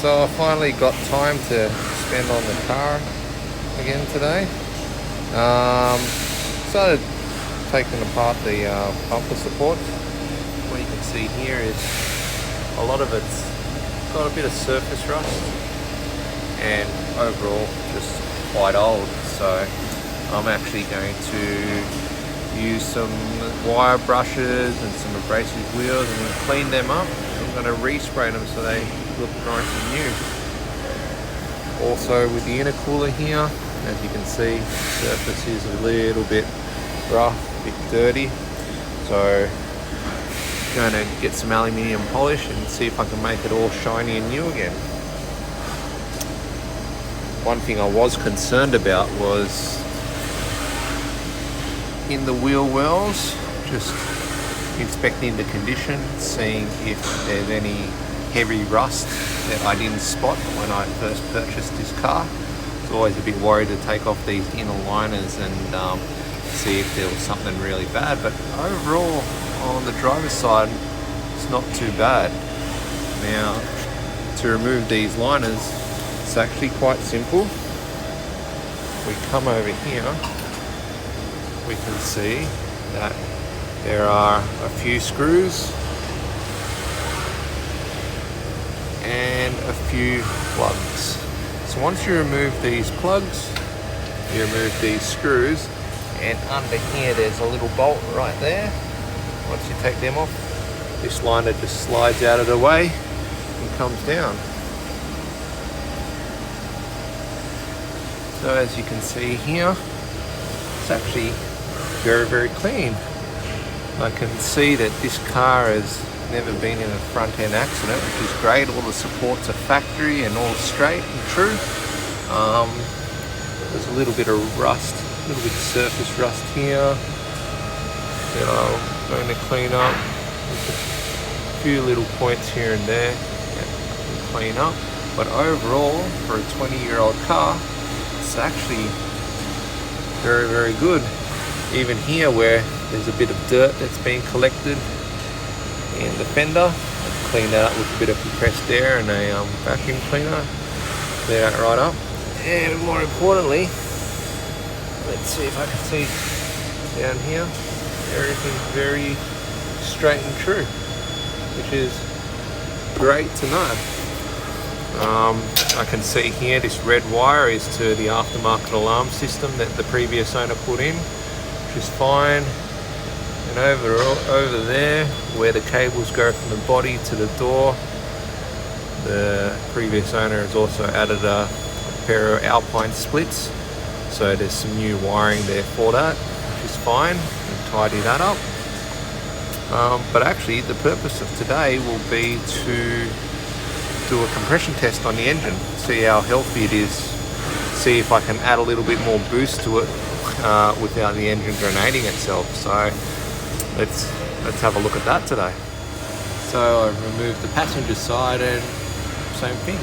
So I finally got time to spend on the car again today. Started taking apart the bumper support. What you can see here is a lot of it's got a bit of surface rust and overall just quite old. So I'm actually going to use some wire brushes and some abrasive wheels and clean them up. I'm going to respray them so they look nice and new. Also with the intercooler here, as you can see, the surface is a little bit rough, a bit dirty. So I'm going to get some aluminium polish and see if I can make it all shiny and new again. One thing I was concerned about was in the wheel wells, just inspecting the condition, seeing if there's any heavy rust that I didn't spot when I first purchased this car. I was always a bit worried to take off these inner liners and see if there was something really bad, but overall on the driver's side it's not too bad. Now to remove these liners, it's actually quite simple. We come over here, we can see that there are a few screws and a few plugs. So once you remove these plugs, you remove these screws, and under here there's a little bolt right there. Once you take them off, this liner just slides out of the way and comes down. So as you can see here, it's actually very clean. I can see that this car has never been in a front end accident, which is great. All the supports are factory and all straight and true. There's a little bit of rust, a little bit of surface rust here that I'm going to clean up. A few little points here and there that I can clean up. But overall, for a 20-year-old car, it's actually very good. Even here where there's a bit of dirt that's been collected in the fender, I've cleaned that up with a bit of compressed air and a vacuum cleaner. Clean that right up. And more importantly, let's see if I can see down here, everything's very straight and true, which is great to know. I can see here this red wire is to the aftermarket alarm system that the previous owner put in, which is fine. And over there, where the cables go from the body to the door, the previous owner has also added a pair of Alpine splits. So there's some new wiring there for that, which is fine. We'll tidy that up. But actually, the purpose of today will be to do a compression test on the engine, see how healthy it is, see if I can add a little bit more boost to it without the engine grenading itself. So let's have a look at that today. So I've removed the passenger side and same thing,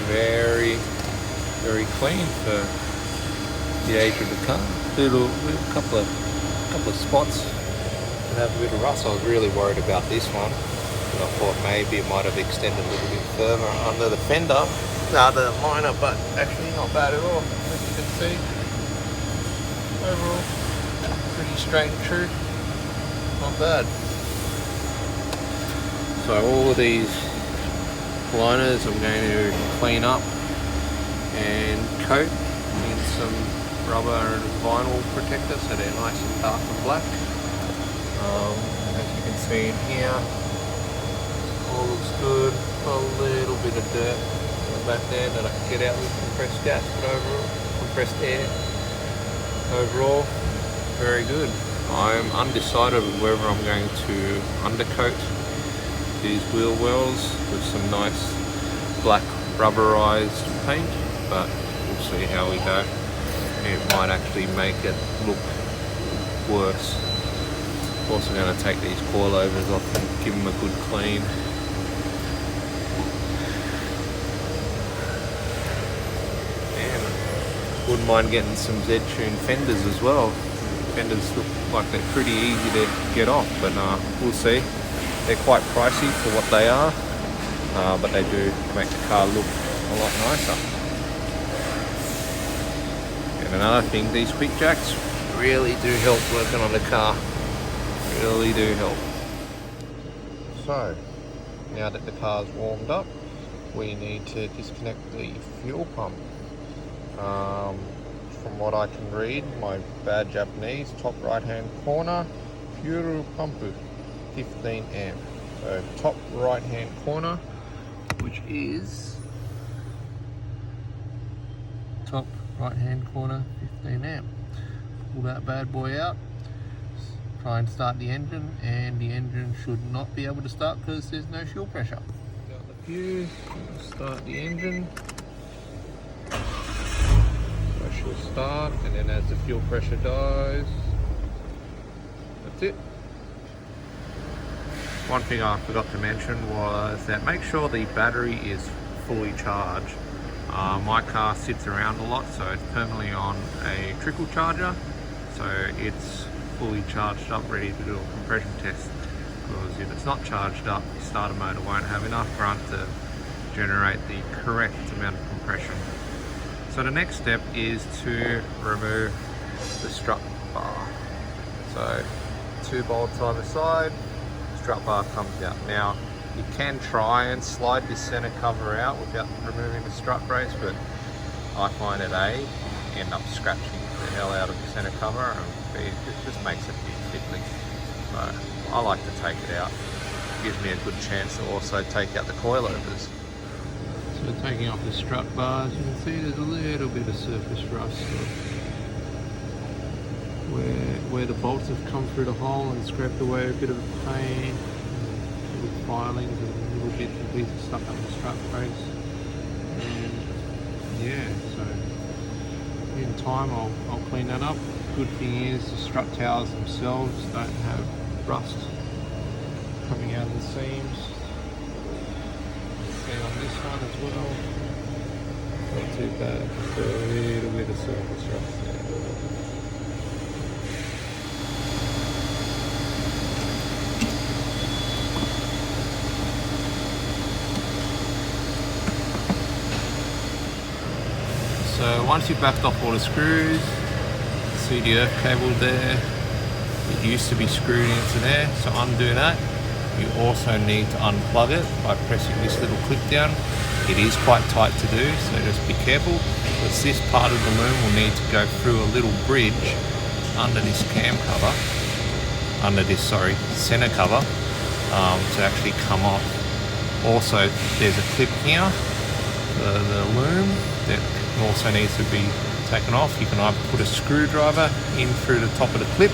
very clean for the age of the car. Little couple of spots that have a bit of rust. I was really worried about this one, but I thought maybe it might have extended a little bit further under the fender, the liner, but actually not bad at all. As you can see, overall pretty straight and true, not bad. So all of these liners I'm going to clean up and coat in some rubber and vinyl protector so they're nice and dark and black. As you can see in here, all looks good. A little bit of dirt back there that I can get out with compressed gas, but overall, compressed air. Overall, very good. I'm undecided whether I'm going to undercoat these wheel wells with some nice black rubberized paint, but we'll see how we go. It might actually make it look worse. Also going to take these coilovers off and give them a good clean. And wouldn't mind getting some Z-Tune fenders as well. Fenders look like they're pretty easy to get off, but we'll see. They're quite pricey for what they are. but they do make the car look a lot nicer. And another thing, these quick jacks really do help working on the car. Really do help. So, now that the car's warmed up, we need to disconnect the fuel pump. From what I can read, my bad Japanese, top right hand corner, fuel pump 15 amp. So top right hand corner, which is top right hand corner 15 amp. Pull that bad boy out, try and start the engine, and the engine should not be able to start because there's no fuel pressure. Got the fuse, start the engine, so she'll start, and then as the fuel pressure dies, that's it. One thing I forgot to mention was that make sure the battery is fully charged. My car sits around a lot, so it's permanently on a trickle charger, so it's fully charged up, ready to do a compression test. Because if it's not charged up, the starter motor won't have enough grunt to generate the correct amount of compression. So the next step is to remove the strut bar. So 2 bolts either side, strut bar comes out. Now you can try and slide this center cover out without removing the strut brace, but I find at A, you end up scratching the hell out of the center cover, and B, it just makes it big fiddly. So I like to take it out. It gives me a good chance to also take out the coilovers. So taking off the strut bars, you can see there's a little bit of surface rust where the bolts have come through the hole and scraped away a bit of the paint, little filings and little bits and pieces stuck up the strut brace. And yeah, so in time I'll clean that up. Good thing is the strut towers themselves don't have rust coming out of the seams. And on this one as well, not too bad, just a little bit of surface rust there. So once you've backed off all the screws, see the earth cable there, it used to be screwed into there, so undo that. You also need to unplug it by pressing this little clip down. It is quite tight to do, so just be careful, because this part of the loom will need to go through a little bridge under this cam cover, center cover, to actually come off. Also, there's a clip here, the loom, that also needs to be taken off. You can either put a screwdriver in through the top of the clip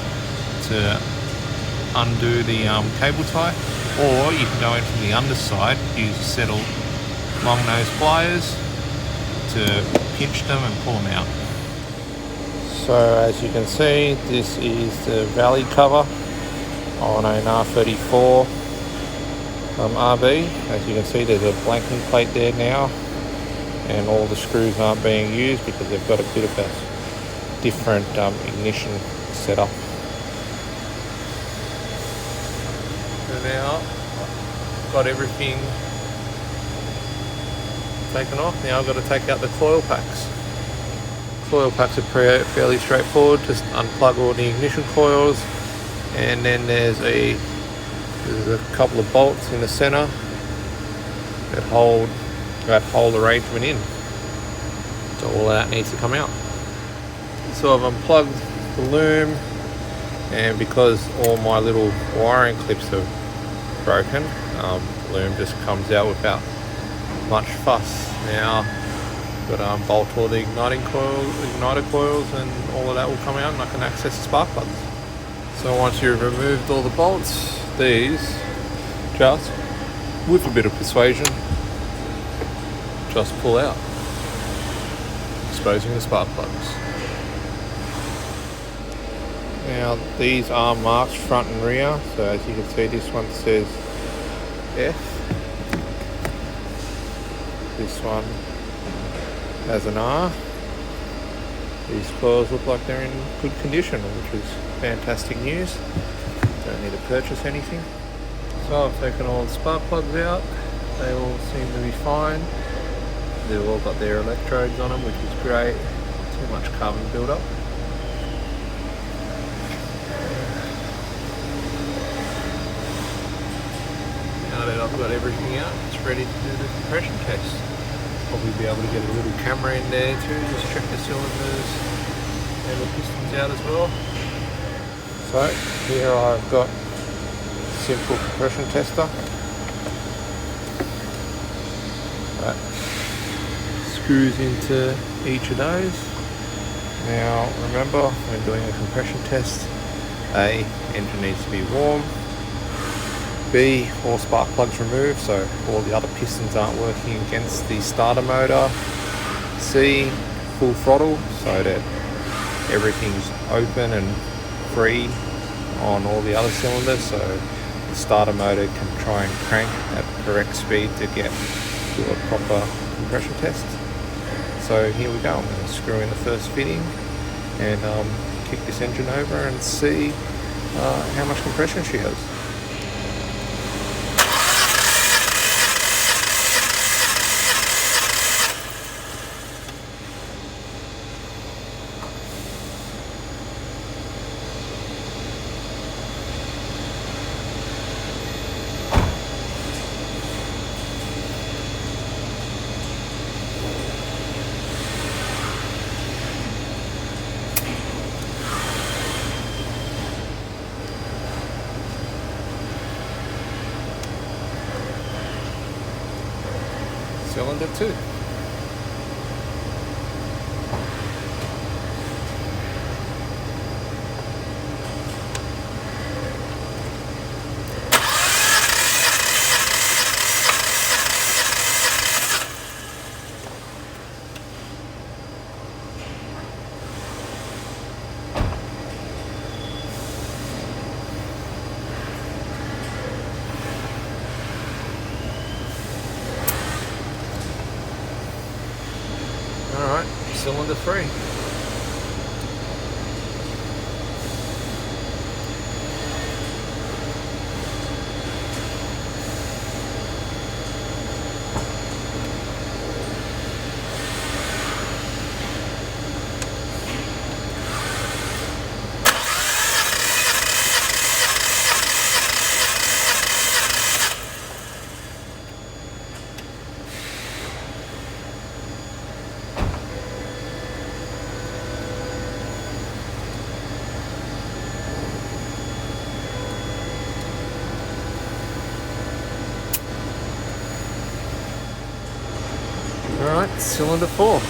to undo the cable tie, or you can go in from the underside, use a set of long nose pliers to pinch them and pull them out. So as you can see, this is the valley cover on an R34 RB. As you can see, there's a blanking plate there now, and all the screws aren't being used because they've got a bit of a different ignition setup. So now I've got everything taken off. Now I've got to take out the coil packs. Coil packs are fairly straightforward. Just unplug all the ignition coils, and then there's a couple of bolts in the center that hold that whole arrangement in. So all of that needs to come out. So I've unplugged the loom, and because all my little wiring clips are broken, loom just comes out without much fuss. Now got to bolt all the igniter coils, and all of that will come out, and I can access the spark plugs. So once you've removed all the bolts, these just, with a bit of persuasion, just pull out, exposing the spark plugs. Now these are marked front and rear, so as you can see, this one says F, this one has an R. These coils look like they're in good condition, which is fantastic news. Don't need to purchase anything. So I've taken all the spark plugs out, they all seem to be fine. They've all got their electrodes on them, which is great. Too much carbon buildup. Now that I've got everything out, it's ready to do the compression test. Probably be able to get a little camera in there too, just check the cylinders and the pistons out as well. So here I've got a simple compression tester. That screws into each of those. Now remember, when doing a compression test, A, engine needs to be warm. B, all spark plugs removed, so all the other pistons aren't working against the starter motor. C, full throttle, so that everything's open and free on all the other cylinders, so the starter motor can try and crank at the correct speed to get to a proper compression test. So here we go. I'm going to screw in the first fitting and kick this engine over and see how much compression she has. Cylinder 2. Alright, cylinder 3. Alright, cylinder 4.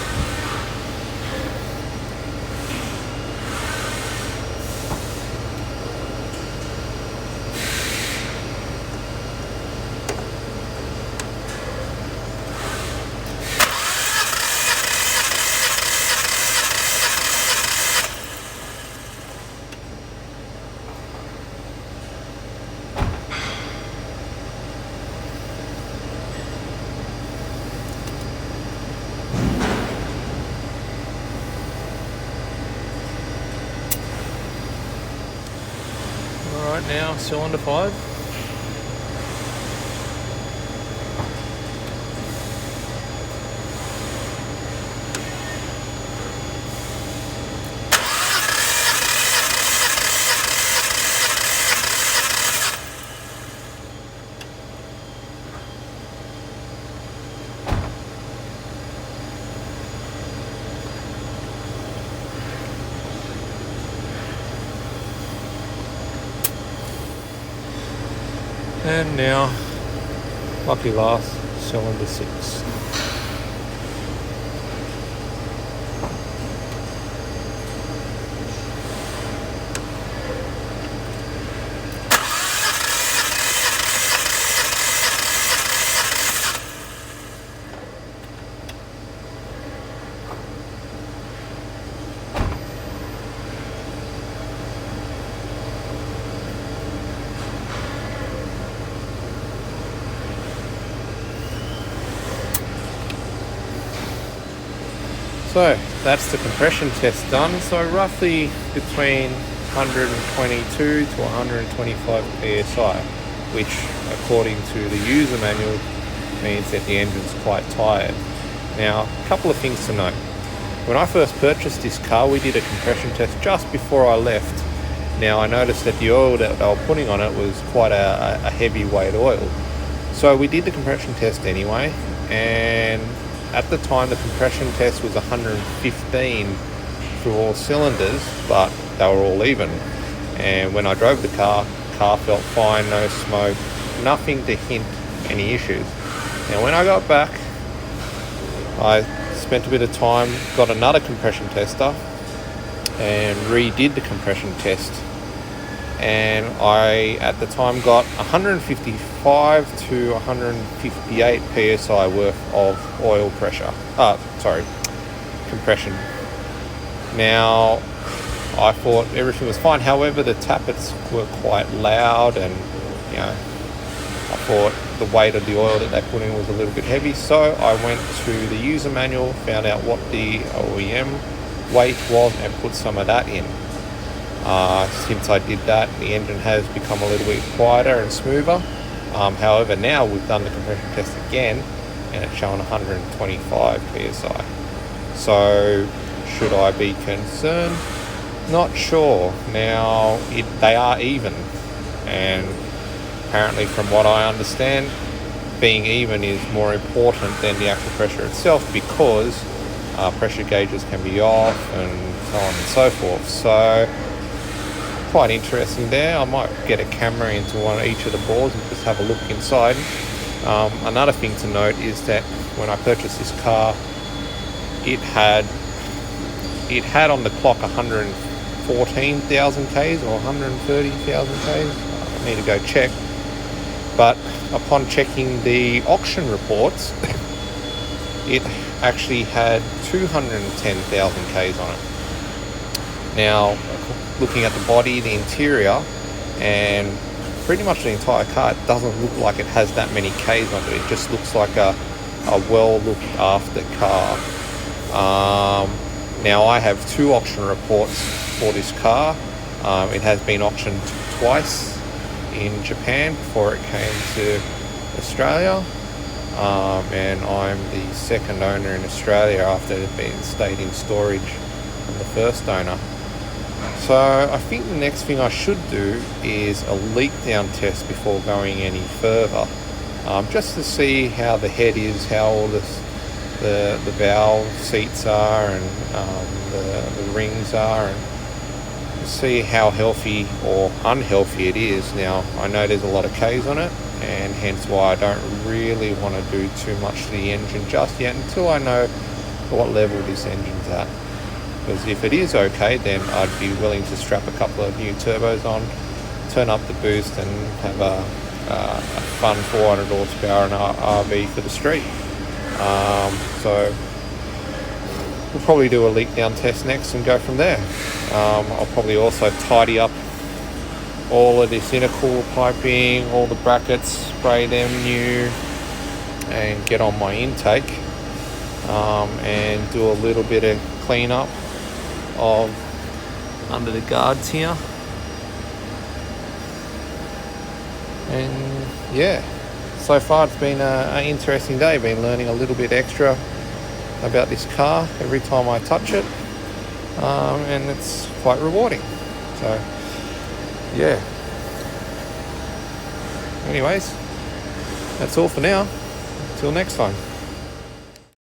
Alright, now cylinder 5. And now, lucky last, cylinder 6. So that's the compression test done. So roughly between 122 to 125 psi, which according to the user manual means that the engine's quite tired. Now, a couple of things to note. When I first purchased this car, we did a compression test just before I left. Now, I noticed that the oil that they were putting on it was quite a heavyweight oil. So we did the compression test anyway, and at the time the compression test was 115 through all cylinders, but they were all even. And when I drove the car felt fine, no smoke, nothing to hint any issues. Now when I got back, I spent a bit of time, got another compression tester and redid the compression test, and I at the time got 155 to 158 psi worth of oil pressure, compression. Now I thought everything was fine, however the tappets were quite loud, and I thought the weight of the oil that they put in was a little bit heavy, so I went to the user manual, found out what the OEM weight was and put some of that in. Since I did that, the engine has become a little bit quieter and smoother. However, now we've done the compression test again and it's showing 125 psi. So should I be concerned? Not sure. Now they are even, and apparently from what I understand, being even is more important than the actual pressure itself, because pressure gauges can be off and so on and so forth. So quite interesting there. I might get a camera into each of the boards and just have a look inside. Another thing to note is that when I purchased this car, it had on the clock 114,000 Ks or 130,000 Ks. I need to go check. But upon checking the auction reports, it actually had 210,000 Ks on it. Now, looking at the body, the interior, and pretty much the entire car, it doesn't look like it has that many Ks on it. It just looks like a well looked after car. Now I have two auction reports for this car. It has been auctioned twice in Japan before it came to Australia, and I'm the second owner in Australia after it had been stayed in storage from the first owner. So I think the next thing I should do is a leak down test before going any further, just to see how the head is, how all the valve seats are, and the rings are, and see how healthy or unhealthy it is. Now I know there's a lot of Ks on it, and hence why I don't really want to do too much to the engine just yet until I know what level this engine's at. Because if it is okay, then I'd be willing to strap a couple of new turbos on, turn up the boost, and have a fun 400 horsepower and RV for the street. So we'll probably do a leak down test next and go from there. I'll probably also tidy up all of this intercooler piping, all the brackets, spray them new, and get on my intake, and do a little bit of cleanup of under the guards here. And yeah, so far it's been an interesting day. Been learning a little bit extra about this car every time I touch it, and it's quite rewarding. So yeah, anyways, that's all for now. Until next time.